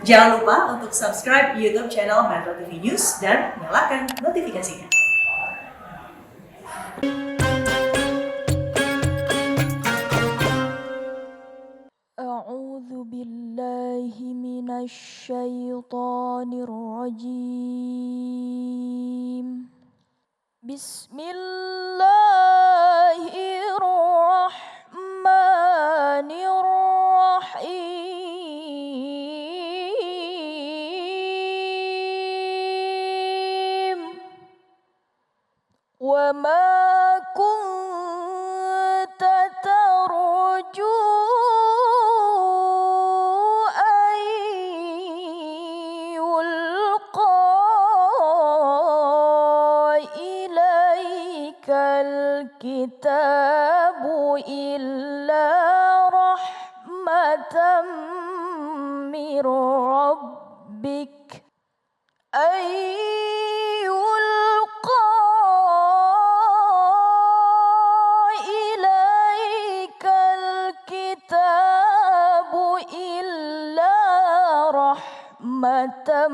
Jangan lupa untuk subscribe YouTube channel Metro TV News dan nyalakan notifikasinya. A'udzu billahi minasy syaithanir rajim. Bismillahirrahmanirrahim. Wa ma kunta tarju an yulqa ilaikal kitabu illa rahmatan mir rabbik ay yulqa ilaikal kitabu illa rahmatan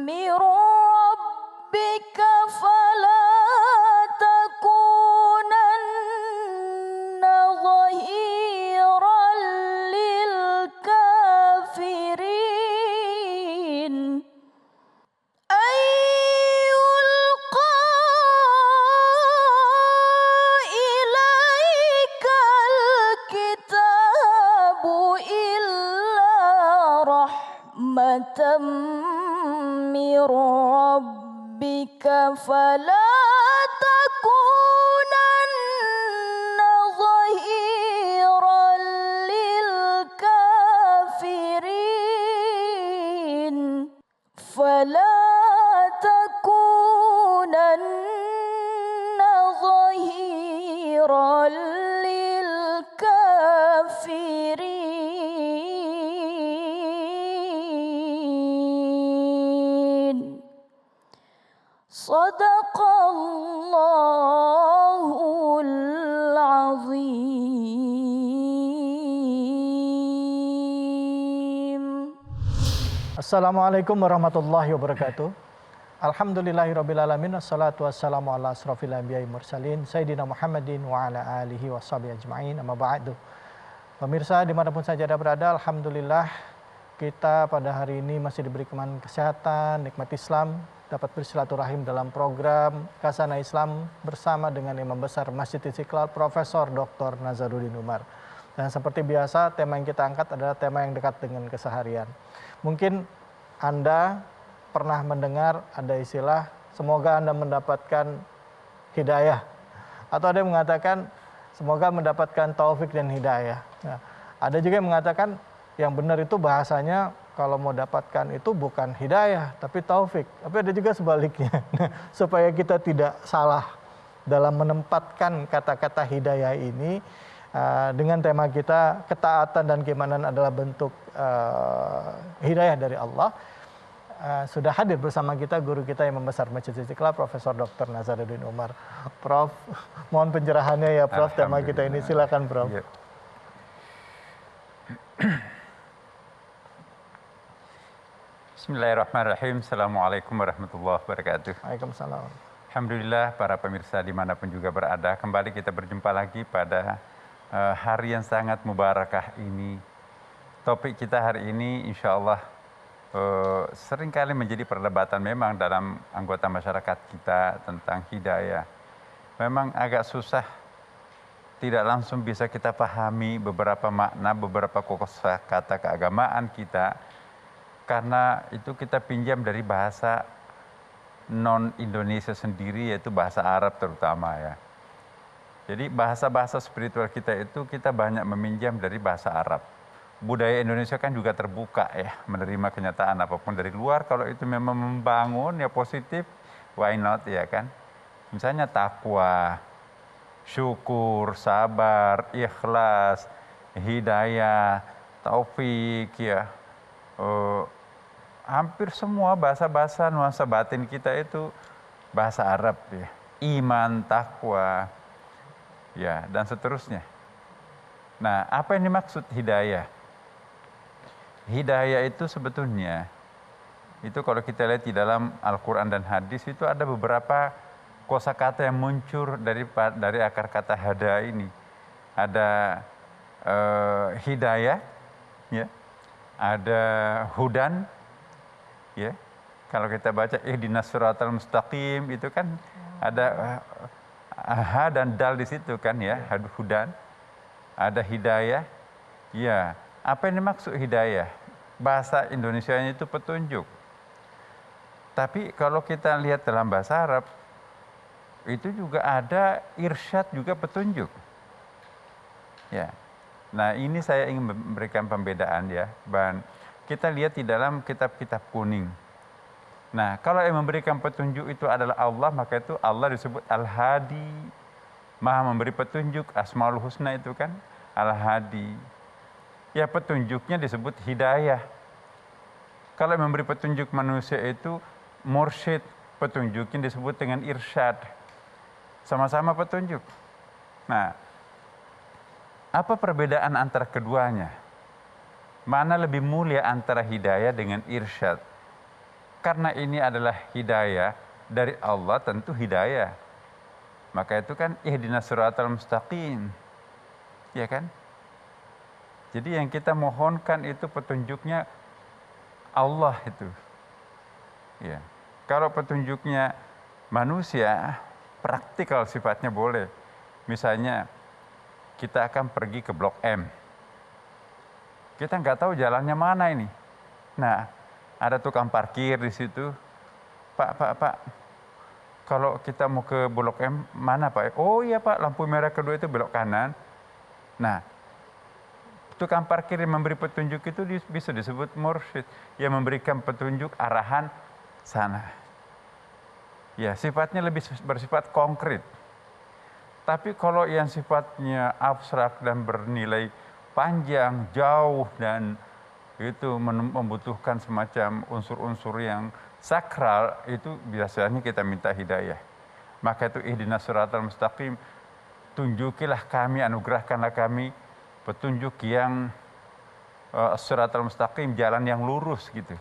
mir rabbika fala takunanna zahiran lil kafirin ay yulqa ilaikal kitabu illa rahmatan mir rabbika fala takunanna zahiran lil kafirin fala takunanna zahiran lil kafirin. Sadaqallahul azim. Assalamualaikum warahmatullahi wabarakatuh. Alhamdulillahirrabbilalamin. Assalatu wassalamu ala asrafil anbiya'i mursalin Sayyidina Muhammadin wa ala alihi wa sahbihi ajma'in. Amma ba'du. Pemirsa dimanapun saja Anda berada, Alhamdulillah kita pada hari ini masih diberi kemanan kesehatan, nikmat Islam, dapat bersilaturahim dalam program Khazanah Islam bersama dengan Imam Besar Masjid Istiqlal Profesor Dr. Nazaruddin Umar. Dan seperti biasa, tema yang kita angkat adalah tema yang dekat dengan keseharian. Mungkin Anda pernah mendengar ada istilah, semoga Anda mendapatkan hidayah. Atau ada yang mengatakan, semoga mendapatkan taufik dan hidayah. Nah, ada juga yang mengatakan, yang benar itu bahasanya, kalau mau dapatkan itu bukan hidayah, tapi taufik. Tapi ada juga sebaliknya. Supaya kita tidak salah dalam menempatkan kata-kata hidayah ini, dengan tema kita ketaatan dan keimanan adalah bentuk hidayah dari Allah. Sudah hadir bersama kita guru kita yang membesar Masjid Istiqlal Profesor Dr. Nazaruddin Umar. Prof, mohon pencerahannya ya Prof, tema kita ini, silakan Prof. Ya. Bismillahirrahmanirrahim. Assalamualaikum warahmatullahi wabarakatuh. Waalaikumsalam. Alhamdulillah para pemirsa dimanapun juga berada, kembali kita berjumpa lagi pada hari yang sangat mubarakah ini. Topik kita hari ini insya Allah seringkali menjadi perdebatan memang dalam anggota masyarakat kita tentang hidayah. Memang agak susah, tidak langsung bisa kita pahami beberapa makna, beberapa kosakata keagamaan kita, karena itu kita pinjam dari bahasa non-Indonesia sendiri, yaitu bahasa Arab terutama ya. Jadi bahasa-bahasa spiritual kita itu kita banyak meminjam dari bahasa Arab. Budaya Indonesia kan juga terbuka ya, menerima kenyataan apapun dari luar. Kalau itu memang membangun ya positif, why not ya kan. Misalnya takwa, syukur, sabar, ikhlas, hidayah, taufik ya. Hampir semua bahasa-bahasa nuansa batin kita itu bahasa Arab ya. Iman, takwa, ya dan seterusnya. Nah, apa yang dimaksud hidayah? hidayah itu sebetulnya, itu kalau kita lihat di dalam Al-Quran dan hadis itu ada beberapa kosakata yang muncul dari akar kata hada ini. Ada hidayah, ya, ada hudan, ya. Kalau kita baca ihdinas siratal mustaqim itu kan ada ha dan dal di situ kan ya, hudan. Ada hidayah. Ya, apa yang dimaksud hidayah? Bahasa Indonesianya itu petunjuk. Tapi kalau kita lihat dalam bahasa Arab itu juga ada irsyad, juga petunjuk. Ya. Nah, ini saya ingin memberikan pembedaan ya. Kita lihat di dalam kitab-kitab kuning. Nah, kalau yang memberikan petunjuk itu adalah Allah, maka itu Allah disebut Al-Hadi. Maha memberi petunjuk, Asmaul Husna itu kan Al-Hadi. Ya, petunjuknya disebut hidayah. Kalau yang memberi petunjuk manusia itu mursyid, petunjuknya disebut dengan irsyad. Sama-sama petunjuk. Nah, apa perbedaan antara keduanya? Mana lebih mulia antara hidayah dengan irsyad? Karena ini adalah hidayah dari Allah, tentu hidayah. Maka itu kan ihdinas siratal mustaqim. Ya kan? Jadi yang kita mohonkan itu petunjuknya Allah itu. Ya. Kalau petunjuknya manusia, praktikal sifatnya boleh. Misalnya kita akan pergi ke Blok M. Kita nggak tahu jalannya mana ini. Nah, ada tukang parkir di situ. Pak, kalau kita mau ke Blok M, mana Pak? Oh iya Pak, lampu merah kedua itu belok kanan. Nah, tukang parkir yang memberi petunjuk itu bisa disebut mursyid, yang memberikan petunjuk arahan sana. Ya, sifatnya lebih bersifat konkret. Tapi kalau yang sifatnya abstrak dan bernilai panjang, jauh, dan itu membutuhkan semacam unsur-unsur yang sakral, itu biasanya kita minta hidayah. Maka itu ihdinas siratal mustaqim, tunjukilah kami, anugerahkanlah kami petunjuk yang siratal mustaqim, jalan yang lurus gitu.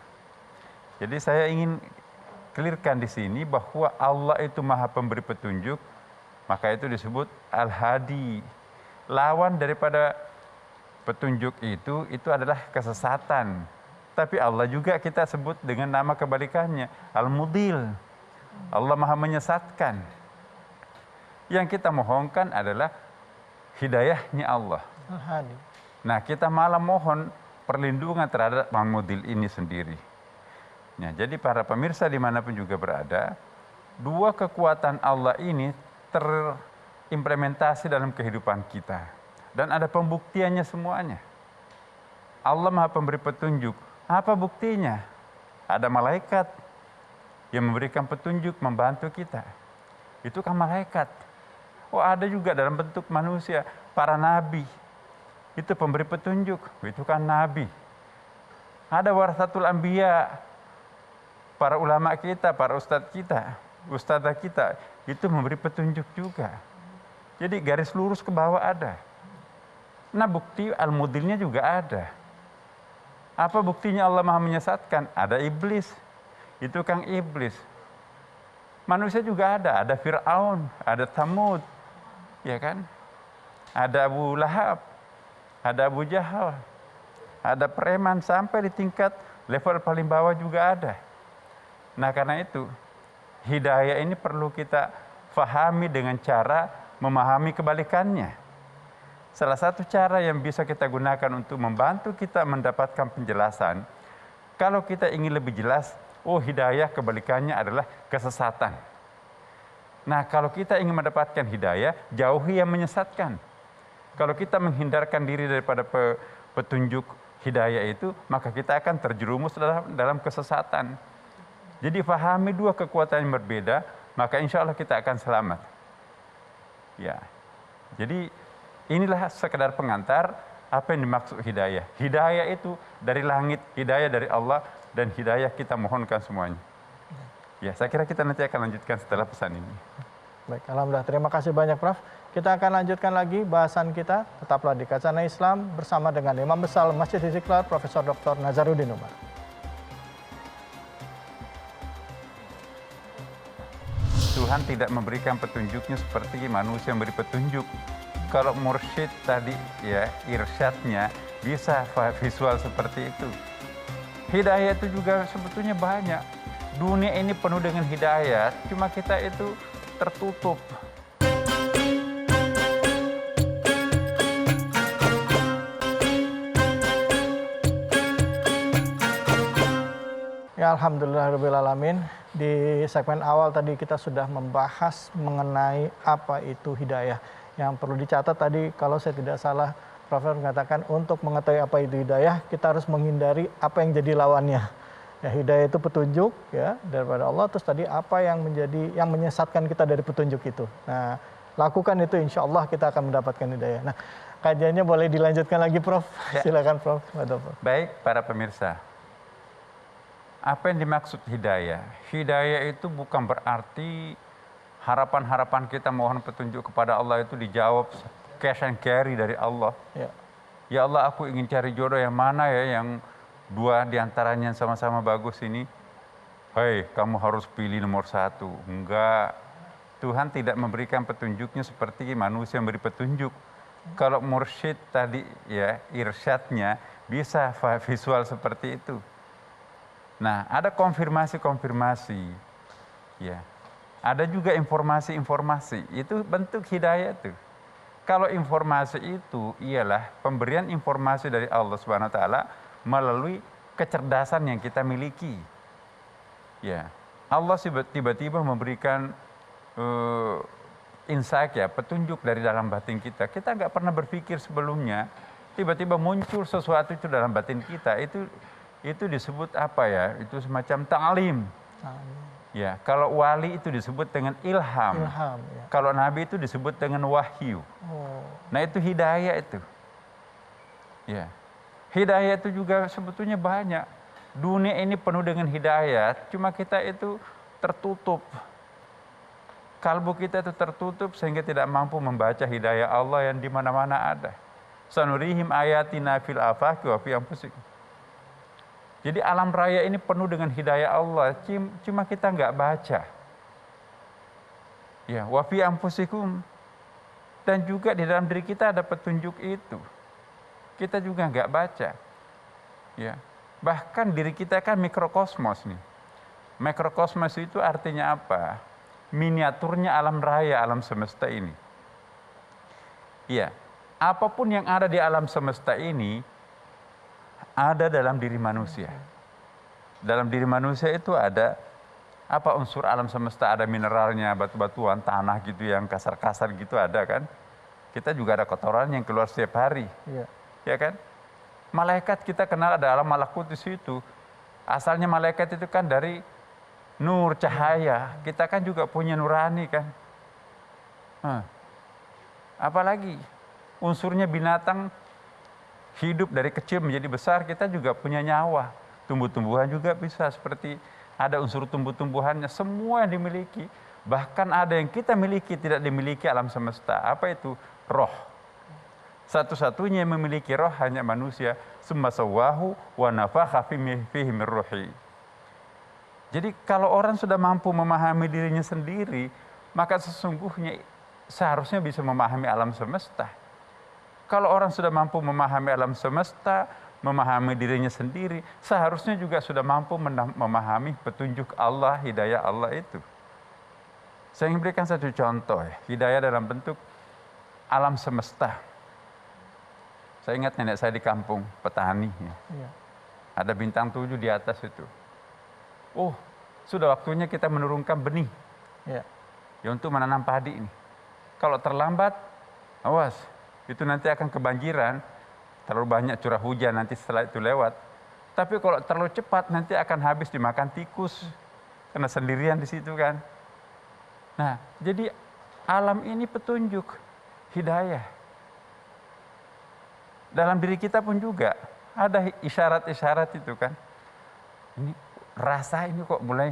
Jadi saya ingin clearkan di sini bahwa Allah itu Maha Pemberi petunjuk, maka itu disebut Al-Hadi. Lawan daripada petunjuk itu adalah kesesatan. Tapi Allah juga kita sebut dengan nama kebalikannya, Al-Mudil. Allah Maha menyesatkan. Yang kita mohonkan adalah hidayahnya Allah. Al-Hadi. Nah, kita malah mohon perlindungan terhadap Al-Mudil ini sendiri. Nah, jadi para pemirsa dimanapun juga berada, dua kekuatan Allah ini terimplementasi dalam kehidupan kita. Dan ada pembuktiannya semuanya. Allah Maha Pemberi petunjuk. Apa buktinya? Ada malaikat yang memberikan petunjuk, membantu kita. Itu kan malaikat. Oh, ada juga dalam bentuk manusia, para nabi. Itu pemberi petunjuk, itu kan nabi. Ada warasatul anbiya, para ulama kita, para ustadzah kita, itu memberi petunjuk juga. Jadi garis lurus ke bawah ada. Nah, bukti Al-Mudilnya juga ada. Apa buktinya Allah Maha menyesatkan? Ada iblis. Itu Kang Iblis. Manusia juga ada Fir'aun, ada Thamud, ya kan? Ada Abu Lahab, ada Abu Jahal, ada preman, sampai di tingkat level paling bawah juga ada. Nah, karena itu hidayah ini perlu kita fahami dengan cara memahami kebalikannya. Salah satu cara yang bisa kita gunakan untuk membantu kita mendapatkan penjelasan, kalau kita ingin lebih jelas, oh hidayah kebalikannya adalah kesesatan. Nah, kalau kita ingin mendapatkan hidayah, jauhi yang menyesatkan. Kalau kita menghindarkan diri daripada petunjuk hidayah itu, maka kita akan terjerumus dalam kesesatan. Jadi fahami dua kekuatan yang berbeda, maka insya Allah kita akan selamat. Ya, jadi inilah sekedar pengantar apa yang dimaksud hidayah. Hidayah itu dari langit, hidayah dari Allah, dan hidayah kita mohonkan semuanya. Ya, saya kira kita nanti akan lanjutkan setelah pesan ini. Baik, alhamdulillah. Terima kasih banyak Prof. Kita akan lanjutkan lagi bahasan kita. Tetaplah di Kacana Islam bersama dengan Imam Besar Masjid Istiqlal, Profesor Dr. Nazaruddin Umar. Tuhan tidak memberikan petunjuknya seperti manusia memberi petunjuk. Kalau mursyid tadi ya irsyadnya bisa visual seperti itu. Hidayah itu juga sebetulnya banyak. Dunia ini penuh dengan hidayah, cuma kita itu tertutup. Ya, alhamdulillahirrahmanirrahim. Di segmen awal tadi kita sudah membahas mengenai apa itu hidayah. Yang perlu dicatat tadi, kalau saya tidak salah, Profesor mengatakan untuk mengetahui apa itu hidayah, kita harus menghindari apa yang jadi lawannya. Ya, hidayah itu petunjuk ya daripada Allah. Terus tadi apa yang menyesatkan kita dari petunjuk itu. Nah, lakukan itu, insya Allah kita akan mendapatkan hidayah. Nah, kajiannya boleh dilanjutkan lagi, Prof. Ya. Silakan, Prof. Baik, para pemirsa. Apa yang dimaksud hidayah? Hidayah itu bukan berarti harapan-harapan kita mohon petunjuk kepada Allah itu dijawab cash and carry dari Allah. Ya. Ya Allah, aku ingin cari jodoh yang mana ya, yang dua diantaranya yang sama-sama bagus ini. Hei, kamu harus pilih nomor satu. Enggak. Tuhan tidak memberikan petunjuknya seperti manusia memberi petunjuk. Kalau mursyid tadi ya irsyadnya bisa visual seperti itu. Nah, ada konfirmasi-konfirmasi, ya. Ada juga informasi-informasi, itu bentuk hidayah itu. Kalau informasi itu ialah pemberian informasi dari Allah Subhanahu Wa Taala melalui kecerdasan yang kita miliki, ya. Allah tiba-tiba memberikan insight ya, petunjuk dari dalam batin kita. Kita nggak pernah berpikir sebelumnya, tiba-tiba muncul sesuatu itu dalam batin kita, itu disebut apa ya? Itu semacam ta'lim. Ya, kalau wali itu disebut dengan ilham. Ya. Kalau nabi itu disebut dengan wahyu. Nah, itu hidayah itu. Ya. Hidayah itu juga sebetulnya banyak. Dunia ini penuh dengan hidayah, cuma kita itu tertutup. Kalbu kita itu tertutup sehingga tidak mampu membaca hidayah Allah yang di mana-mana ada. Sanurihim ayatina fil afaqi wa fi anfusikum. Jadi alam raya ini penuh dengan hidayah Allah, cuma kita nggak baca. Ya, wa fi anfusikum. Dan juga di dalam diri kita ada petunjuk itu. Kita juga nggak baca. Ya. Bahkan diri kita kan mikrokosmos nih. Mikrokosmos itu artinya apa? Miniaturnya alam raya, alam semesta ini. Iya. Apapun yang ada di alam semesta ini ada dalam diri manusia. Dalam diri manusia itu ada apa unsur alam semesta, ada mineralnya, batu-batuan, tanah gitu yang kasar-kasar gitu ada kan. Kita juga ada kotoran yang keluar setiap hari. Iya. Ya kan? Malaikat kita kenal ada alam malakut di situ. Asalnya malaikat itu kan dari nur, cahaya. Kita kan juga punya nurani kan. Apalagi unsurnya binatang hidup dari kecil menjadi besar, kita juga punya nyawa. Tumbuh-tumbuhan juga bisa seperti ada unsur tumbuh-tumbuhannya, semua yang dimiliki. Bahkan ada yang kita miliki tidak dimiliki alam semesta. Apa itu? Roh. Satu-satunya yang memiliki roh hanya manusia. Summa sawwahu wa nafakha fihi min ruhi. Jadi kalau orang sudah mampu memahami dirinya sendiri, maka sesungguhnya seharusnya bisa memahami alam semesta. Kalau orang sudah mampu memahami alam semesta, memahami dirinya sendiri, seharusnya juga sudah mampu memahami petunjuk Allah, hidayah Allah itu. Saya ingin berikan satu contoh ya, hidayah dalam bentuk alam semesta. Saya ingat nenek saya di kampung, petani. Ya. Ada bintang 7 di atas itu. Oh, sudah waktunya kita menurunkan benih. Ya untuk menanam padi ini. Kalau terlambat, awas. Itu nanti akan kebanjiran, terlalu banyak curah hujan nanti setelah itu lewat. Tapi kalau terlalu cepat nanti akan habis dimakan tikus, karena sendirian di situ kan. Nah, jadi alam ini petunjuk, hidayah. Dalam diri kita pun juga ada isyarat-isyarat itu kan. Ini rasa ini kok mulai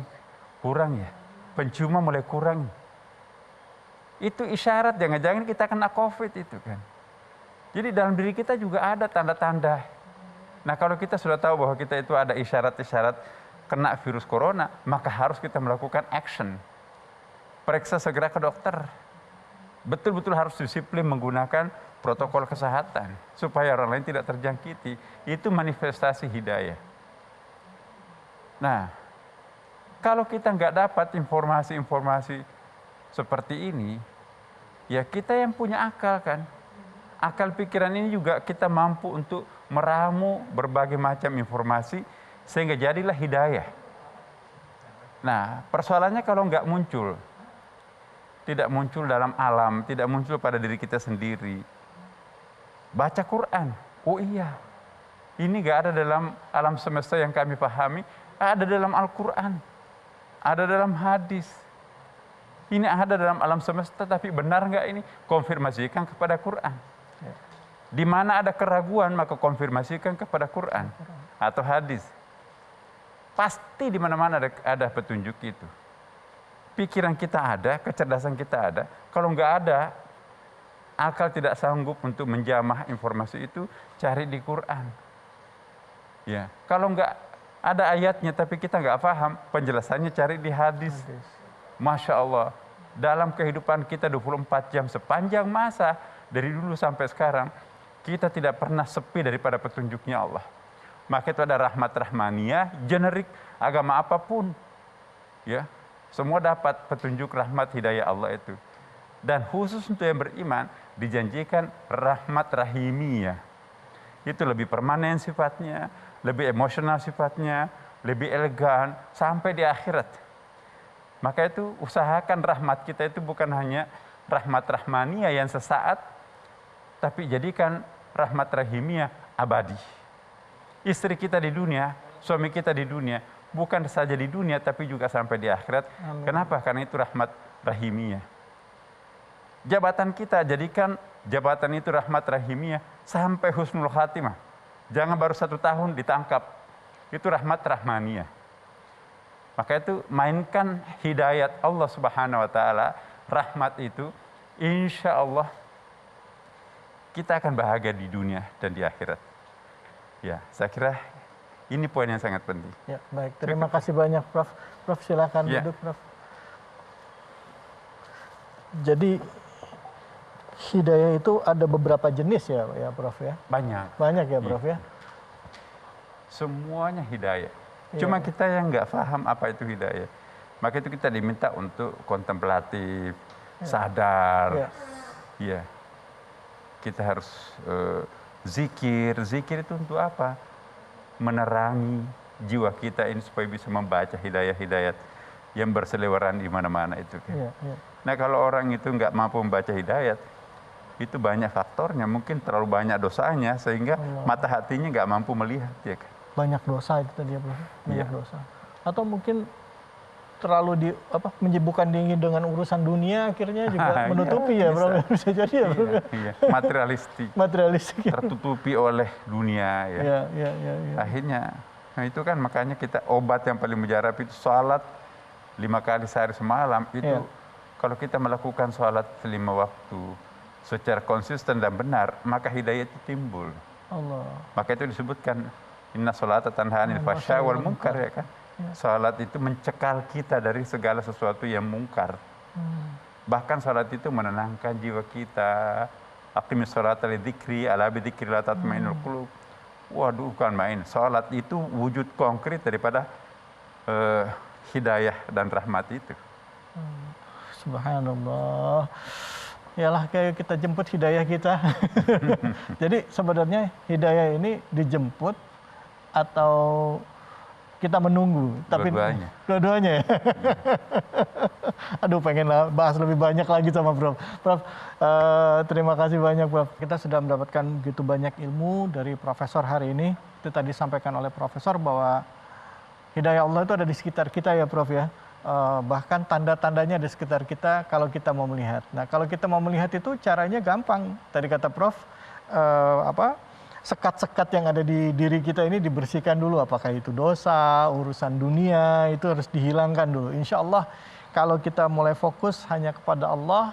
kurang ya, penciuman mulai kurang. Itu isyarat jangan-jangan kita kena COVID itu kan. Jadi dalam diri kita juga ada tanda-tanda. Nah kalau kita sudah tahu bahwa kita itu ada isyarat-isyarat kena virus corona, maka harus kita melakukan action. Periksa segera ke dokter. Betul-betul harus disiplin menggunakan protokol kesehatan supaya orang lain tidak terjangkiti. Itu manifestasi hidayah. Nah, kalau kita nggak dapat informasi-informasi seperti ini, ya kita yang punya akal kan. Akal pikiran ini juga kita mampu untuk meramu berbagai macam informasi sehingga jadilah hidayah. Nah, persoalannya kalau nggak muncul, tidak muncul dalam alam, tidak muncul pada diri kita sendiri. Baca Quran, oh iya, ini nggak ada dalam alam semesta yang kami pahami, ada dalam Al-Quran, ada dalam hadis. Ini ada dalam alam semesta, tapi benar nggak ini? Konfirmasikan kepada Quran. Di mana ada keraguan, maka konfirmasikan kepada Quran atau hadis. Pasti di mana-mana ada petunjuk itu. Pikiran kita ada, kecerdasan kita ada. Kalau nggak ada, akal tidak sanggup untuk menjamah informasi itu, cari di Quran. Ya, kalau nggak ada ayatnya, tapi kita nggak paham, penjelasannya cari di hadis. Masya Allah, dalam kehidupan kita 24 jam sepanjang masa, dari dulu sampai sekarang, kita tidak pernah sepi daripada petunjuknya Allah. Maka itu ada rahmat rahmaniyah, generik, agama apapun. Ya, semua dapat petunjuk rahmat hidayah Allah itu. Dan khusus untuk yang beriman, dijanjikan rahmat rahimiyah. Itu lebih permanen sifatnya, lebih emosional sifatnya, lebih elegan, sampai di akhirat. Maka itu usahakan rahmat kita itu bukan hanya rahmat rahmaniyah yang sesaat, tapi jadikan rahmat rahimiyah abadi. Istri kita di dunia, suami kita di dunia, bukan saja di dunia tapi juga sampai di akhirat. Amin. Kenapa? Karena itu rahmat rahimiyah. Jabatan kita jadikan jabatan itu rahmat rahimiyah sampai husnul khatimah. Jangan baru 1 tahun ditangkap. Itu rahmat rahmaniyah. Maka itu mainkan hidayat Allah Subhanahu wa taala, rahmat itu, insya Allah kita akan bahagia di dunia dan di akhirat. Ya, saya kira ini poin yang sangat penting. Ya, baik. Terima kasih banyak, Prof. Prof, silakan duduk, Prof. Jadi hidayah itu ada beberapa jenis ya, Prof ya? Banyak. Banyak ya, Prof ya? Semuanya hidayah. Cuma kita yang nggak paham apa itu hidayah. Maka itu kita diminta untuk kontemplatif, sadar. Ya. Kita harus zikir. Zikir itu untuk apa? Menerangi jiwa kita ini supaya bisa membaca hidayah-hidayat yang berseliweran di mana-mana itu. Kan? Nah kalau orang itu nggak mampu membaca hidayat, itu banyak faktornya. Mungkin terlalu banyak dosanya sehingga mata hatinya nggak mampu melihat. Ya kan? Banyak dosa itu tadi ya, Bro. Banyak dosa. Atau mungkin terlalu menyibukkan diri dengan urusan dunia akhirnya juga menutupi ya, Bro. Bisa jadi ya, Bro. Iya. Materialistik. Tertutupi oleh dunia ya. Akhirnya, nah itu kan makanya kita obat yang paling mujarab itu salat 5 kali sehari semalam itu. Kalau kita melakukan salat 5 waktu secara konsisten dan benar, maka hidayah itu timbul. Allah. Maka itu disebutkan inna sholata tanha 'anil fahsya'i wal munkar ya kan. Salat itu mencekal kita dari segala sesuatu yang mungkar. Bahkan salat itu menenangkan jiwa kita. Aqimis sholata lidzikri ala bidzikrillah tatmainnul qulub. Waduh, bukan main. Salat itu wujud konkret daripada hidayah dan rahmat itu. Subhanallah. Yalah, kayak kita jemput hidayah kita. Jadi sebenarnya hidayah ini dijemput atau kita menunggu, tapi dua-duanya ya. Aduh, pengen bahas lebih banyak lagi sama Prof. Prof, terima kasih banyak, Prof. Kita sudah mendapatkan begitu banyak ilmu dari Profesor hari ini. Itu tadi disampaikan oleh Profesor bahwa hidayah Allah itu ada di sekitar kita ya, Prof ya. Bahkan tanda-tandanya di sekitar kita kalau kita mau melihat. Nah, kalau kita mau melihat itu caranya gampang. Tadi kata Prof, sekat-sekat yang ada di diri kita ini dibersihkan dulu, apakah itu dosa, urusan dunia, itu harus dihilangkan dulu. Insya Allah kalau kita mulai fokus hanya kepada Allah,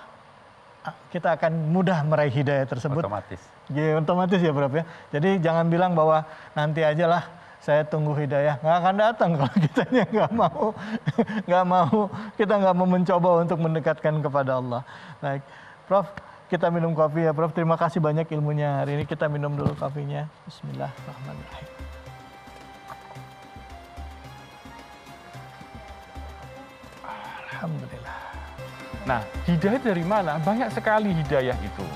kita akan mudah meraih hidayah tersebut. Otomatis. Ya, otomatis ya Prof ya. Jadi jangan bilang bahwa nanti aja lah saya tunggu hidayah, nggak akan datang kalau kitanya kita nggak mau mencoba untuk mendekatkan kepada Allah. Baik, Prof, kita minum kopi ya Prof. Terima kasih banyak ilmunya hari ini. Kita minum dulu kopinya. Bismillahirrahmanirrahim. Alhamdulillah. Nah, hidayah dari mana? Banyak sekali hidayah itu.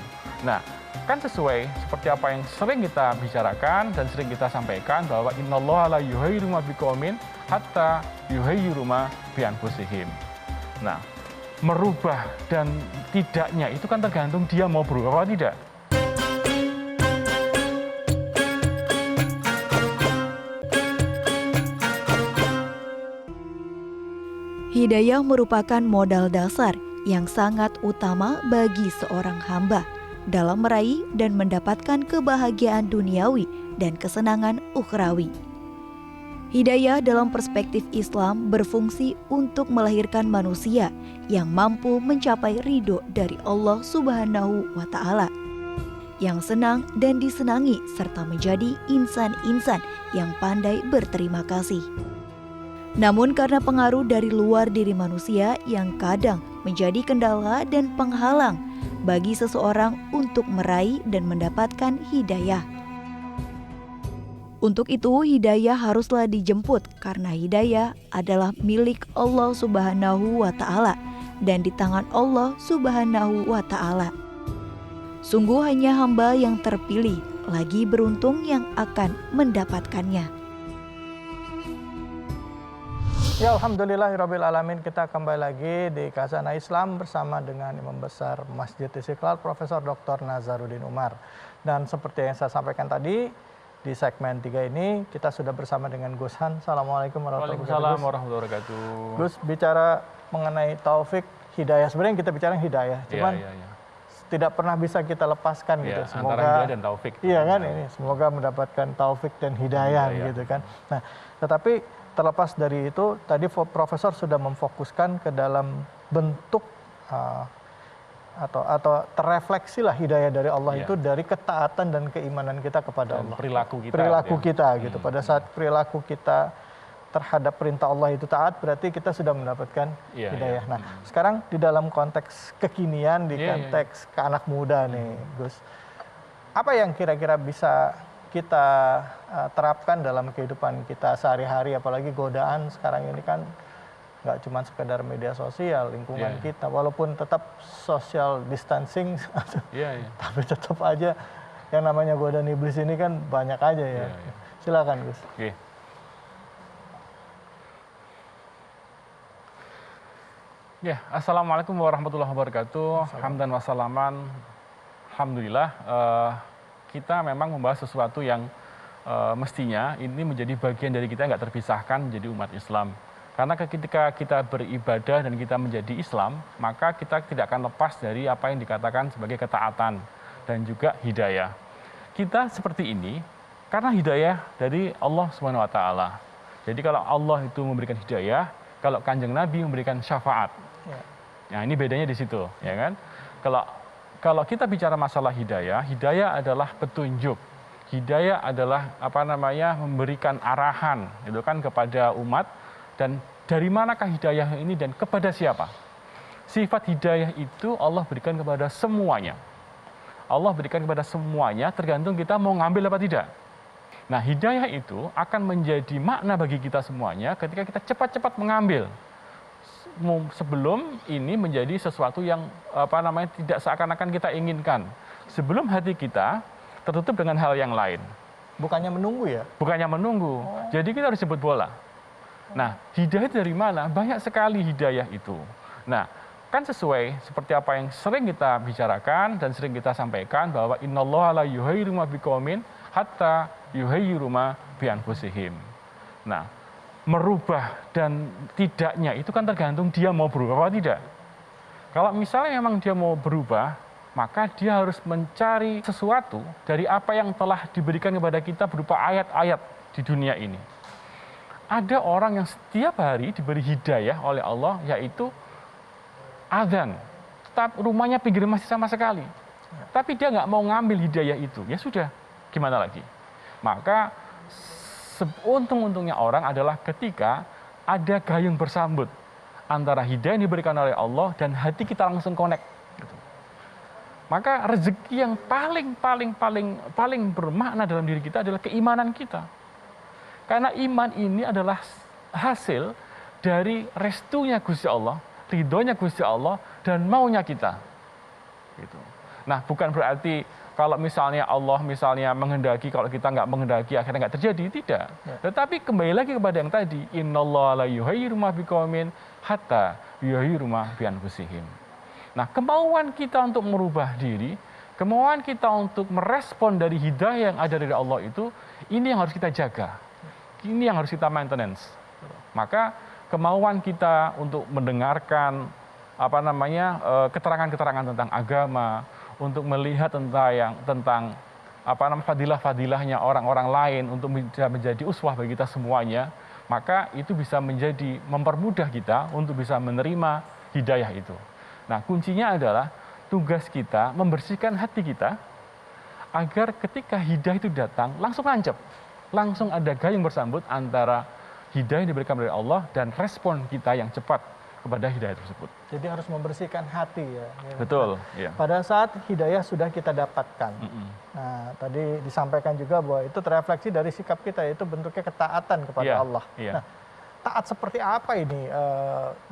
Nah, kan sesuai seperti apa yang sering kita bicarakan dan sering kita sampaikan bahwa innallaha la yughayyiru ma biqaumin hatta yughayyiru ma bi anfusihim. Nah, merubah dan tidaknya itu kan tergantung dia mau berubah atau tidak. Hidayah merupakan modal dasar yang sangat utama bagi seorang hamba dalam meraih dan mendapatkan kebahagiaan duniawi dan kesenangan ukhrawi. Hidayah dalam perspektif Islam berfungsi untuk melahirkan manusia yang mampu mencapai ridho dari Allah Subhanahu wa Ta'ala, yang senang dan disenangi serta menjadi insan-insan yang pandai berterima kasih. Namun karena pengaruh dari luar diri manusia yang kadang menjadi kendala dan penghalang bagi seseorang untuk meraih dan mendapatkan hidayah. Untuk itu, hidayah haruslah dijemput karena hidayah adalah milik Allah Subhanahu wa Ta'ala dan di tangan Allah Subhanahu wa Ta'ala. Sungguh hanya hamba yang terpilih lagi beruntung yang akan mendapatkannya. Ya, alhamdulillahirabbil alamin, kita kembali lagi di Khazanah Islam bersama dengan Imam Besar Masjid Istiqlal Profesor Dr. Nazaruddin Umar. Dan seperti yang saya sampaikan tadi, di segmen 3 ini kita sudah bersama dengan Gus Han. Assalamualaikum warahmatullahi wabarakatuh. Waalaikumsalam warahmatullahi wabarakatuh. Gus, bicara mengenai taufik, hidayah. Sebenarnya kita bicara hidayah, cuman tidak pernah bisa kita lepaskan gitu. Semoga antara hidayah dan taufik. Iya kan, ini semoga mendapatkan taufik dan hidayah gitu kan. Nah, tetapi terlepas dari itu, tadi Profesor sudah memfokuskan ke dalam bentuk atau terrefleksilah hidayah dari Allah itu dari ketaatan dan keimanan kita kepada Allah. Perilaku kita gitu. Pada saat perilaku kita terhadap perintah Allah itu taat, berarti kita sudah mendapatkan hidayah. Nah, sekarang di dalam konteks kekinian, di konteks ke anak muda nih, Gus, apa yang kira-kira bisa kita terapkan dalam kehidupan kita sehari-hari, apalagi godaan sekarang ini kan nggak cuma sekedar media sosial, lingkungan kita, walaupun tetap social distancing, tapi tetap aja yang namanya godaan iblis ini kan banyak aja ya. Silakan Gus. Ya, assalamualaikum warahmatullahi wabarakatuh. Hamdan wassalaman. Alhamdulillah. Kita memang membahas sesuatu yang mestinya ini menjadi bagian dari kita, nggak terpisahkan menjadi umat Islam. Karena ketika kita beribadah dan kita menjadi Islam, maka kita tidak akan lepas dari apa yang dikatakan sebagai ketaatan dan juga hidayah. Kita seperti ini karena hidayah dari Allah Subhanahu wa Ta'ala. Jadi kalau Allah itu memberikan hidayah, kalau Kanjeng Nabi memberikan syafaat. Nah, ini bedanya di situ, ya kan? Kalau kita bicara masalah hidayah, hidayah adalah petunjuk. Hidayah adalah memberikan arahan itu kan kepada umat, dan dari manakah hidayah ini dan kepada siapa? Sifat hidayah itu Allah berikan kepada semuanya. Allah berikan kepada semuanya, tergantung kita mau ngambil apa tidak. Nah, hidayah itu akan menjadi makna bagi kita semuanya ketika kita cepat-cepat mengambil. Sebelum ini menjadi sesuatu yang tidak seakan-akan kita inginkan. Sebelum hati kita tertutup dengan hal yang lain. Bukannya menunggu ya? Bukannya menunggu. Jadi kita harus jemput bola. Nah, hidayah dari mana? Banyak sekali hidayah itu. Nah, kan sesuai seperti apa yang sering kita bicarakan dan sering kita sampaikan bahwa innallaha la yughayyiru ma biqaumin hatta yughayyiru ma bi anfusihim. Nah, merubah dan tidaknya itu kan tergantung dia mau berubah atau tidak. Kalau misalnya memang dia mau berubah, maka dia harus mencari sesuatu dari apa yang telah diberikan kepada kita berupa ayat-ayat di dunia ini. Ada orang yang setiap hari diberi hidayah oleh Allah, yaitu azan. rumahnya pinggir masjid sama sekali. Tapi dia nggak mau ngambil hidayah itu, ya sudah, gimana lagi? Maka untung-untungnya orang adalah ketika ada gayung bersambut antara hidayah yang diberikan oleh Allah dan hati kita langsung connect. Gitu. Maka rezeki yang paling bermakna dalam diri kita adalah keimanan kita. Karena iman ini adalah hasil dari restunya Gusti Allah, ridhonya Gusti Allah, dan maunya kita. Gitu. Nah, bukan berarti kalau misalnya Allah menghendaki, kalau kita nggak menghendaki akhirnya nggak terjadi, tidak. Tetapi kembali lagi kepada yang tadi, innallaha la yughayyiru ma biqaumin hatta yughayyiru ma bi anfusihim. Nah, kemauan kita untuk merubah diri, kemauan kita untuk merespon dari hidayah yang ada dari Allah itu, ini yang harus kita jaga. Ini yang harus kita maintenance. Maka kemauan kita untuk mendengarkan keterangan-keterangan tentang agama, untuk melihat tentang fadilah-fadilahnya orang-orang lain, untuk bisa menjadi uswah bagi kita semuanya, maka itu bisa mempermudah kita untuk bisa menerima hidayah itu. Nah, kuncinya adalah tugas kita membersihkan hati kita agar ketika hidayah itu datang langsung nancep, langsung ada gayung bersambut antara hidayah yang diberikan oleh Allah dan respon kita yang cepat kepada hidayah tersebut. Jadi harus membersihkan hati ya. Betul. Ya. Pada saat hidayah sudah kita dapatkan. Nah, tadi disampaikan juga bahwa itu terefleksi dari sikap kita, yaitu bentuknya ketaatan kepada Allah. Nah, taat seperti apa ini,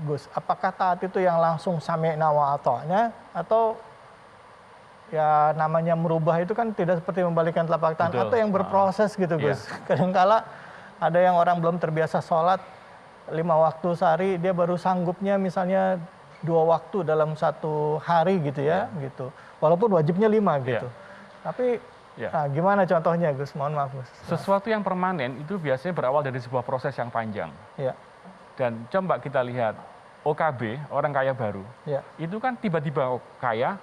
Gus? Apakah taat itu yang langsung sami'na wa ata'na, atau ya namanya merubah itu kan tidak seperti membalikkan telapak tangan, atau yang berproses gitu, Gus? Kadangkala ada yang orang belum terbiasa sholat 5 waktu sehari, dia baru sanggupnya misalnya 2 waktu dalam 1 hari gitu ya, gitu. Walaupun wajibnya 5 gitu. Tapi nah, gimana contohnya, Gus? Mohon maaf, Gus. Sesuatu yang permanen itu biasanya berawal dari sebuah proses yang panjang. Dan coba kita lihat OKB, orang kaya baru. Itu kan tiba-tiba kaya,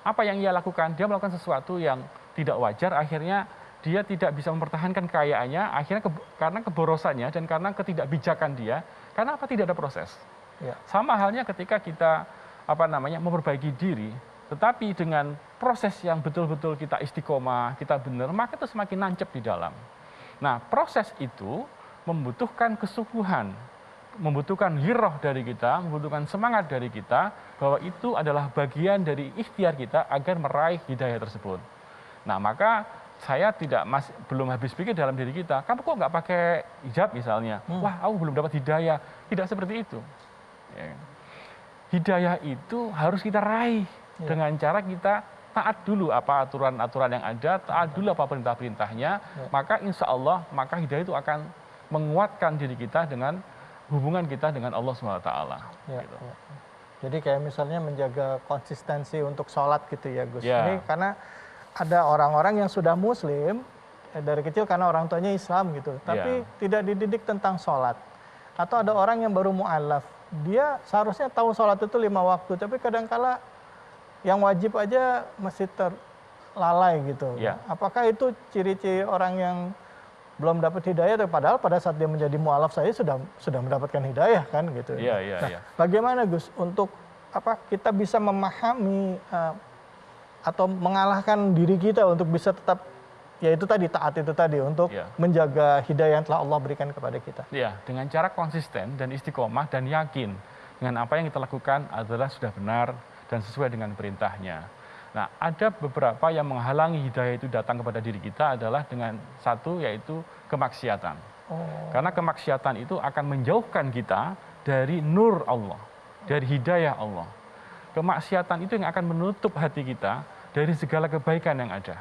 apa yang ia lakukan? Dia melakukan sesuatu yang tidak wajar, akhirnya dia tidak bisa mempertahankan kekayaannya, akhirnya karena keborosannya dan karena ketidakbijakan dia, karena apa? Tidak ada proses. Sama halnya ketika kita memperbaiki diri, tetapi dengan proses yang betul-betul kita istiqomah, kita benar, maka itu semakin nancep di dalam. Nah, proses itu membutuhkan kesungguhan, membutuhkan hirah dari kita, membutuhkan semangat dari kita, bahwa itu adalah bagian dari ikhtiar kita agar meraih hidayah tersebut. Nah, maka saya belum habis pikir dalam diri kita, kamu kok nggak pakai hijab misalnya? Wah, aku belum dapat hidayah. Tidak seperti itu. Hidayah itu harus kita raih dengan cara kita taat dulu apa aturan-aturan yang ada, taat dulu apa perintah-perintahnya, maka insya Allah, maka hidayah itu akan menguatkan diri kita dengan hubungan kita dengan Allah SWT. Gitu. Jadi kayak misalnya menjaga konsistensi untuk sholat gitu ya, Gus. Ini karena ada orang-orang yang sudah muslim dari kecil karena orang tuanya Islam gitu, tapi tidak dididik tentang sholat. Atau ada orang yang baru mu'alaf, dia seharusnya tahu sholat itu 5 waktu, tapi kadangkala yang wajib aja masih terlalai gitu. Apakah itu ciri-ciri orang yang belum dapat hidayah? Padahal pada saat dia menjadi mu'alaf saya sudah mendapatkan hidayah kan gitu. Bagaimana, Gus, untuk kita bisa memahami atau mengalahkan diri kita untuk bisa tetap, ya itu tadi, taat itu tadi, untuk menjaga hidayah yang telah Allah berikan kepada kita. Dengan cara konsisten dan istiqomah dan yakin dengan apa yang kita lakukan adalah sudah benar dan sesuai dengan perintahnya. Nah, ada beberapa yang menghalangi hidayah itu datang kepada diri kita adalah dengan satu, yaitu kemaksiatan. Karena kemaksiatan itu akan menjauhkan kita dari nur Allah, dari hidayah Allah. Kemaksiatan itu yang akan menutup hati kita dari segala kebaikan yang ada.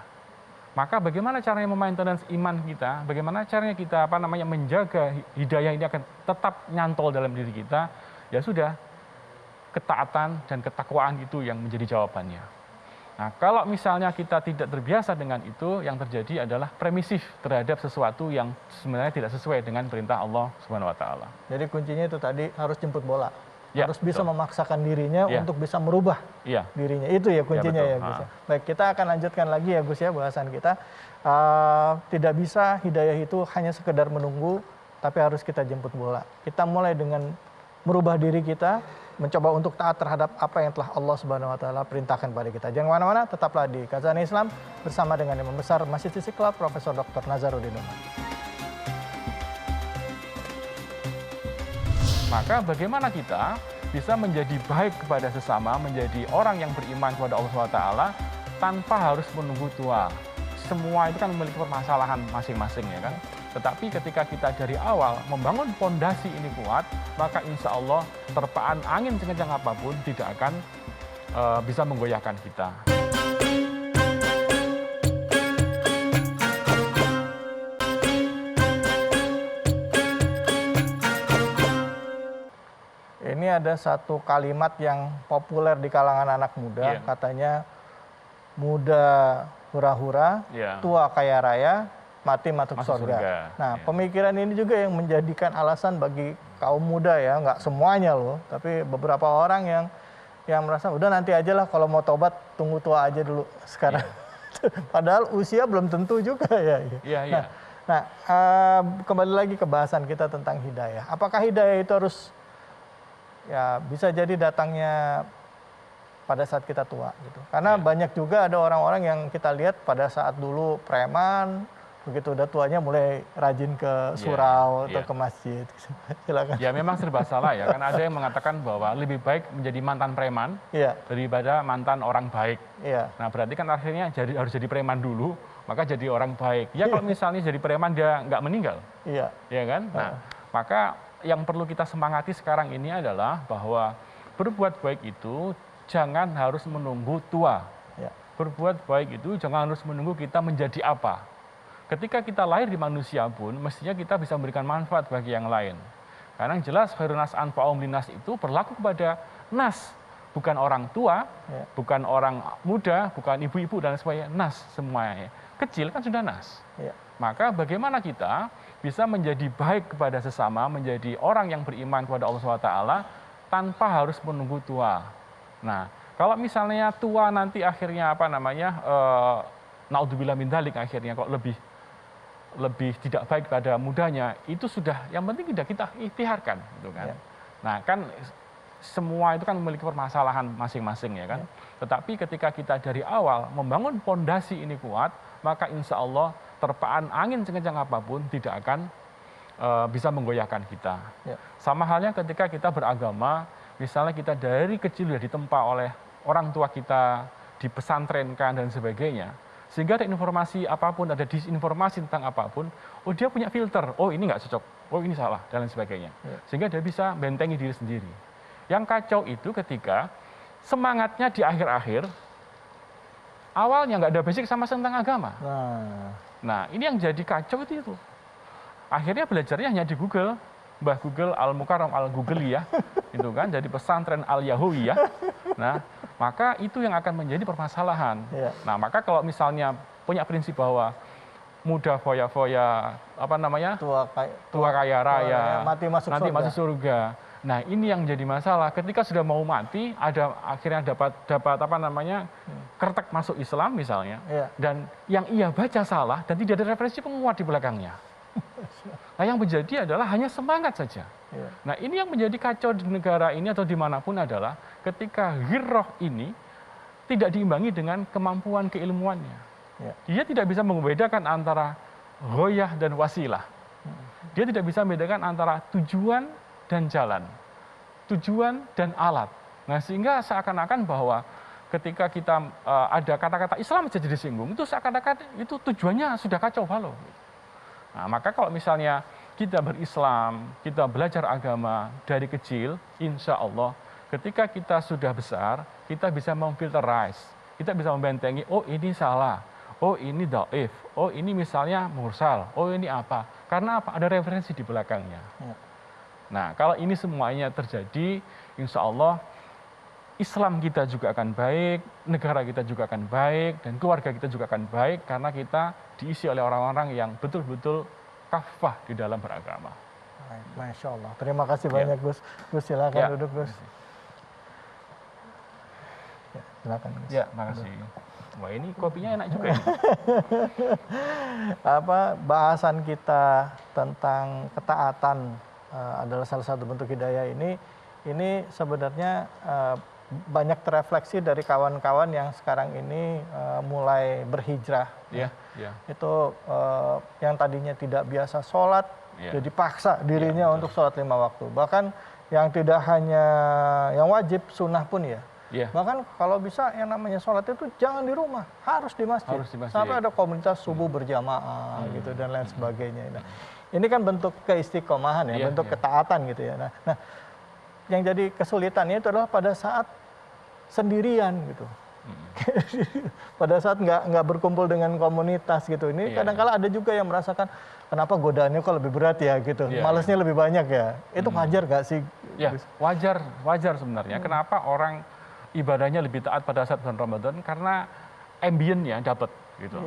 Maka bagaimana caranya memaintenance iman kita? Bagaimana caranya kita menjaga hidayah ini akan tetap nyantol dalam diri kita? Ya sudah, ketaatan dan ketakwaan itu yang menjadi jawabannya. Nah, kalau misalnya kita tidak terbiasa dengan itu, yang terjadi adalah permisif terhadap sesuatu yang sebenarnya tidak sesuai dengan perintah Allah Subhanahu wa taala. Jadi kuncinya itu tadi, harus jemput bola. Harus bisa memaksakan dirinya untuk bisa merubah dirinya. Itu ya kuncinya ya, Gus. Baik, kita akan lanjutkan lagi ya, Gus, ya, bahasan kita. Tidak bisa hidayah itu hanya sekedar menunggu, tapi harus kita jemput bola. Kita mulai dengan merubah diri kita, mencoba untuk taat terhadap apa yang telah Allah Subhanahu wa taala perintahkan pada kita. Jangan kemana-mana, tetaplah di Khazanah Islam bersama dengan Imam Besar Masjid Istiqlal Profesor Dr. Nazaruddin Umar. Maka bagaimana kita bisa menjadi baik kepada sesama, menjadi orang yang beriman kepada Allah SWT tanpa harus menunggu tua. Semua itu kan memiliki permasalahan masing-masing ya kan. Tetapi ketika kita dari awal membangun fondasi ini kuat, maka insya Allah terpaan angin sekencang apapun tidak akan bisa menggoyahkan kita. Ini ada satu kalimat yang populer di kalangan anak muda, Iya. katanya muda hura-hura, Iya. tua kaya raya, mati masuk Masuk surga. surga. Nah, Iya. pemikiran ini juga yang menjadikan alasan bagi kaum muda ya, nggak semuanya loh, tapi beberapa orang yang merasa udah nanti aja lah kalau mau tobat tunggu tua aja dulu sekarang. Padahal usia belum tentu juga ya. Iya, iya. Nah, kembali lagi ke bahasan kita tentang hidayah. Apakah hidayah itu harus ya bisa jadi datangnya pada saat kita tua gitu. Karena banyak juga ada orang-orang yang kita lihat pada saat dulu preman, begitu udah tuanya mulai rajin ke surau atau ke masjid. Silakan. Ya memang serba salah ya, kan ada yang mengatakan bahwa lebih baik menjadi mantan preman Iya, daripada mantan orang baik. iya, Nah berarti kan akhirnya harus jadi preman dulu, maka jadi orang baik. Ya kalau misalnya jadi preman dia nggak meninggal, iya, ya kan? Nah maka yang perlu kita semangati sekarang ini adalah bahwa berbuat baik itu jangan harus menunggu tua. iya, Berbuat baik itu jangan harus menunggu kita menjadi apa. Ketika kita lahir di manusia pun, mestinya kita bisa memberikan manfaat bagi yang lain. Karena yang jelas khairun nas anfa'uhum linnas itu berlaku kepada nas, bukan orang tua, Ya. bukan orang muda, bukan ibu-ibu dan sebagainya, nas semuanya. Kecil kan sudah nas. iya. Maka bagaimana kita bisa menjadi baik kepada sesama, menjadi orang yang beriman kepada Allah SWT tanpa harus menunggu tua. Nah, kalau misalnya tua nanti akhirnya naudzubillah min dzalik akhirnya kok lebih tidak baik pada mudanya, itu sudah yang penting tidak kita ikhtiarkan gitu kan. Ya. Nah, kan semua itu kan memiliki permasalahan masing-masing ya kan. Tetapi ketika kita dari awal membangun fondasi ini kuat, maka insya Allah terpaan angin sekencang apapun tidak akan bisa menggoyahkan kita. Ya. Sama halnya ketika kita beragama, misalnya kita dari kecil sudah ditempa oleh orang tua kita, dipesantrenkan dan sebagainya, sehingga ada informasi apapun, ada disinformasi tentang apapun, oh dia punya filter, oh ini nggak cocok, oh ini salah, dan lain sebagainya. Ya. Sehingga dia bisa bentengi diri sendiri. Yang kacau itu ketika semangatnya di akhir-akhir, awalnya nggak ada basic sama tentang agama. Nah, ini yang jadi kacau itu. Akhirnya belajarnya hanya di Google, Mbah Google Al-Mukarram Al-Googliyah, itu kan, jadi pesantren Al-Yahwiyah. Nah, maka itu yang akan menjadi permasalahan. Ya. Nah, maka kalau misalnya punya prinsip bahwa muda foya-foya, tua kaya raya, mati masuk surga. Nah, ini yang jadi masalah. Ketika sudah mau mati, akhirnya dapat kertek masuk Islam misalnya, Ya. dan yang ia baca salah dan tidak ada referensi penguat di belakangnya. Nah, yang menjadi adalah hanya semangat saja. Ya. Nah, ini yang menjadi kacau di negara ini atau dimanapun adalah ketika ghirrah ini tidak diimbangi dengan kemampuan keilmuannya. Ya. Dia tidak bisa membedakan antara ghoyah dan wasilah. Dia tidak bisa membedakan antara tujuan dan jalan, tujuan dan alat. Nah, sehingga seakan-akan bahwa ketika kita ada kata-kata Islam saja disinggung, itu seakan-akan itu tujuannya sudah kacau balau. Nah, maka kalau misalnya kita berislam, kita belajar agama dari kecil, insya Allah ketika kita sudah besar, kita bisa memfilterize, kita bisa membentengi, oh ini salah, oh ini dhaif, oh ini misalnya mursal, oh ini apa. Karena apa? Ada referensi di belakangnya. Ya. Nah, kalau ini semuanya terjadi, insya Allah Islam kita juga akan baik, negara kita juga akan baik, dan keluarga kita juga akan baik, karena kita diisi oleh orang-orang yang betul-betul kafah di dalam beragama. Baik, Masya Allah. Terima kasih banyak Gus. Gus silakan duduk Gus. Ya, silakan Gus. Ya, makasih. Wah, ini kopinya enak juga ini. Bahasan kita tentang ketaatan adalah salah satu bentuk hidayah ini sebenarnya banyak terefleksi dari kawan-kawan yang sekarang ini mulai berhijrah. Iya, iya. Itu yang tadinya tidak biasa sholat, jadi paksa dirinya untuk sholat 5 waktu. Bahkan yang tidak hanya yang wajib, sunnah pun ya. Bahkan kalau bisa yang namanya sholat itu jangan di rumah, harus di masjid. Sampai ada komunitas subuh berjamaah gitu dan lain sebagainya. Nah, ini kan bentuk keistiqomahan ya, bentuk ketaatan gitu ya. Nah, yang jadi kesulitannya itu adalah pada saat sendirian gitu. Pada saat nggak berkumpul dengan komunitas gitu. Ini kadang-kala ada juga yang merasakan kenapa godaannya kok lebih berat ya gitu. Malesnya lebih banyak ya. Itu wajar nggak sih? Ya, wajar sebenarnya. Kenapa orang ibadahnya lebih taat pada saat bulan Ramadan? Karena ambience-nya dapat gitu.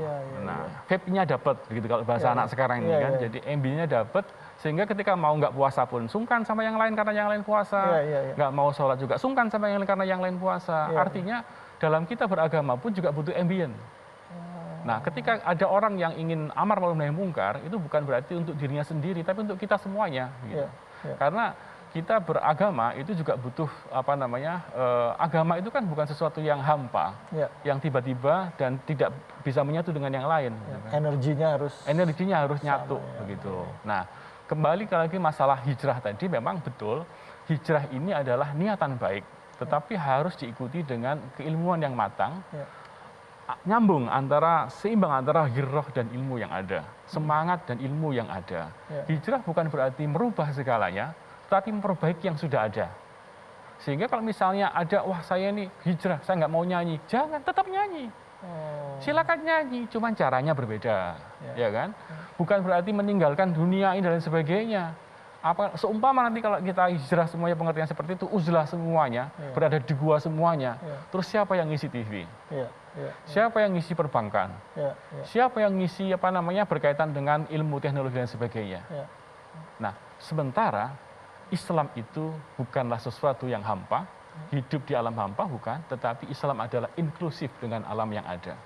Vibe-nya dapat gitu kalau bahasa anak sekarang ini kan. Jadi ambience-nya dapat sehingga ketika mau nggak puasa pun sungkan sama yang lain karena yang lain puasa. Nggak mau sholat juga sungkan sama yang lain karena yang lain puasa. Artinya dalam kita beragama pun juga butuh ambience. Nah, ketika ada orang yang ingin amar ma'ruf nahi mungkar, itu bukan berarti untuk dirinya sendiri, tapi untuk kita semuanya. Gitu. Karena kita beragama itu juga butuh agama itu kan bukan sesuatu yang hampa, yang tiba-tiba dan tidak bisa menyatu dengan yang lain. Energinya harus nyatu, begitu. Nah, kembali lagi masalah hijrah tadi, memang betul hijrah ini adalah niatan baik, tetapi harus diikuti dengan keilmuan yang matang, nyambung seimbang antara hirroh dan ilmu yang ada, semangat dan ilmu yang ada. Hijrah bukan berarti merubah segalanya, tapi memperbaiki yang sudah ada. Sehingga kalau misalnya ada, wah saya ini hijrah, saya nggak mau nyanyi, jangan, tetap nyanyi. Silakan nyanyi, cuman caranya berbeda, ya kan? Bukan berarti meninggalkan dunia ini dan sebagainya. Seumpama nanti kalau kita hijrah semuanya pengertian seperti itu, uzlah semuanya, berada di gua semuanya. Terus siapa yang ngisi TV? Siapa yang ngisi perbankan? Siapa yang ngisi berkaitan dengan ilmu teknologi dan sebagainya? Nah, sementara Islam itu bukanlah sesuatu yang hampa, hidup di alam hampa bukan, tetapi Islam adalah inklusif dengan alam yang ada.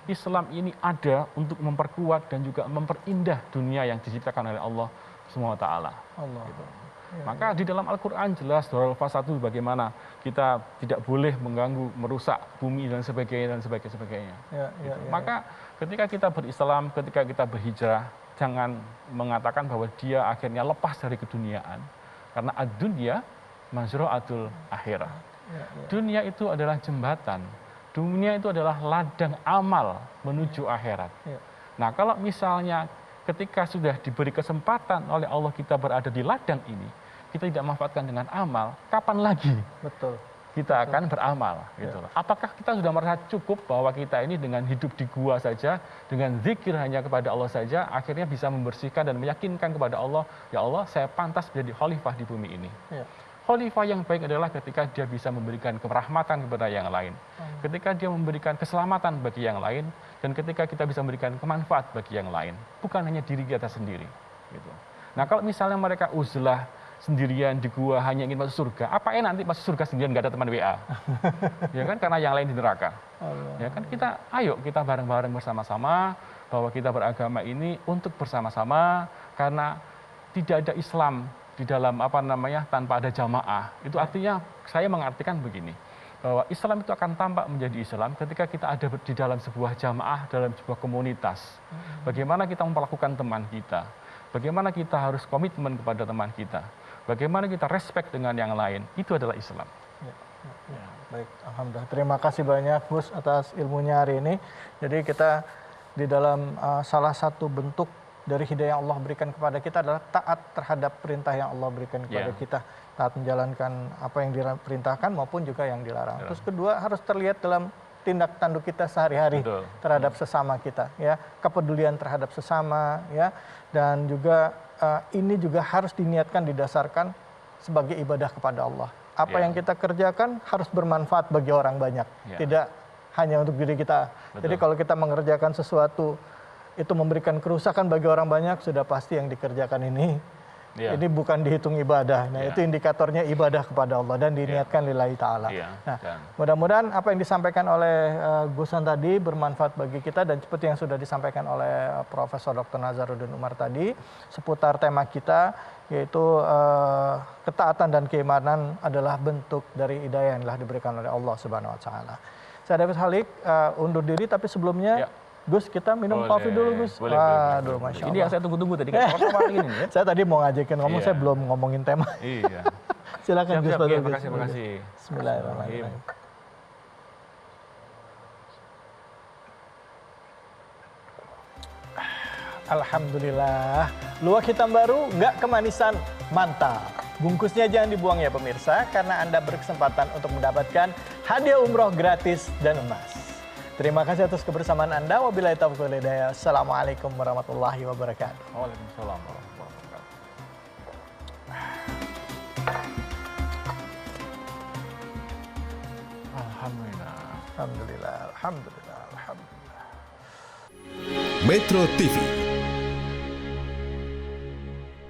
Islam ini ada untuk memperkuat dan juga memperindah dunia yang diciptakan oleh Allah SWT. Gitu. Maka di dalam Al-Quran jelas Surah Al-Fasad itu bagaimana kita tidak boleh mengganggu, merusak bumi dan sebagainya. Maka ketika kita berislam, ketika kita berhijrah, jangan mengatakan bahwa dia akhirnya lepas dari keduniaan, karena ad-dunya mazra'atul akhirah. Dunia itu adalah jembatan. Dunia itu adalah ladang amal menuju akhirat. Nah, kalau misalnya ketika sudah diberi kesempatan oleh Allah kita berada di ladang ini, kita tidak memanfaatkan dengan amal, kapan lagi kita akan beramal? Gitu. Apakah kita sudah merasa cukup bahwa kita ini dengan hidup di gua saja, dengan zikir hanya kepada Allah saja, akhirnya bisa membersihkan dan meyakinkan kepada Allah, ya Allah, saya pantas menjadi khalifah di bumi ini. Khalifah yang baik adalah ketika dia bisa memberikan kerahmatan kepada yang lain, ketika dia memberikan keselamatan bagi yang lain, dan ketika kita bisa memberikan kemanfaat bagi yang lain, bukan hanya diri kita sendiri. Gitu. Nah, kalau misalnya mereka uzlah sendirian di gua hanya ingin masuk surga, apakah nanti masuk surga sendirian nggak ada teman WA? Ya kan, karena yang lain di neraka. Ya kan, ayo kita bareng-bareng bersama-sama bahwa kita beragama ini untuk bersama-sama, karena tidak ada Islam di dalam tanpa ada jamaah. Itu artinya saya mengartikan begini, bahwa Islam itu akan tampak menjadi Islam ketika kita ada di dalam sebuah jamaah, dalam sebuah komunitas. Bagaimana kita memperlakukan teman kita, bagaimana kita harus komitmen kepada teman kita, bagaimana kita respect dengan yang lain, itu adalah Islam. Baik, alhamdulillah. Terima kasih banyak Gus atas ilmunya hari ini. Jadi kita di dalam salah satu bentuk dari hidayah yang Allah berikan kepada kita adalah taat terhadap perintah yang Allah berikan kepada kita, taat menjalankan apa yang diperintahkan maupun juga yang dilarang. Terus kedua, harus terlihat dalam tindak tanduk kita sehari-hari terhadap sesama kita, ya, kepedulian terhadap sesama, ya, dan juga ini juga harus diniatkan, didasarkan sebagai ibadah kepada Allah. Apa yang kita kerjakan harus bermanfaat bagi orang banyak, tidak hanya untuk diri kita. Jadi kalau kita mengerjakan sesuatu itu memberikan kerusakan bagi orang banyak, sudah pasti yang dikerjakan ini bukan dihitung ibadah. Nah, itu indikatornya ibadah kepada Allah dan diniatkan lillahi ta'ala. Nah, mudah-mudahan apa yang disampaikan oleh Gusan tadi bermanfaat bagi kita, dan seperti yang sudah disampaikan oleh Profesor Dr. Nazaruddin Umar tadi seputar tema kita, yaitu ketaatan dan keimanan adalah bentuk dari hidayah yang telah diberikan oleh Allah Subhanahu wa taala. Saya David Halik undur diri, tapi sebelumnya Gus, kita minum kopi dulu, Gus. Waduh, Masya Allah. Ini yang saya tunggu-tunggu tadi kan. Ini ya. Saya tadi mau ngajakin ngomong, saya belum ngomongin tema. Iya. Silakan Gus. Terima kasih. Bismillahirrahmanirrahim. Alhamdulillah, luwak hitam baru nggak kemanisan, mantap. Bungkusnya jangan dibuang ya pemirsa, karena Anda berkesempatan untuk mendapatkan hadiah umroh gratis dan emas. Terima kasih atas kebersamaan Anda. Wabillahi taufiq wal hidayah. Assalamualaikum warahmatullahi wabarakatuh. Waalaikumsalam warahmatullahi wabarakatuh. Alhamdulillah. Alhamdulillah, alhamdulillah, alhamdulillah. Metro TV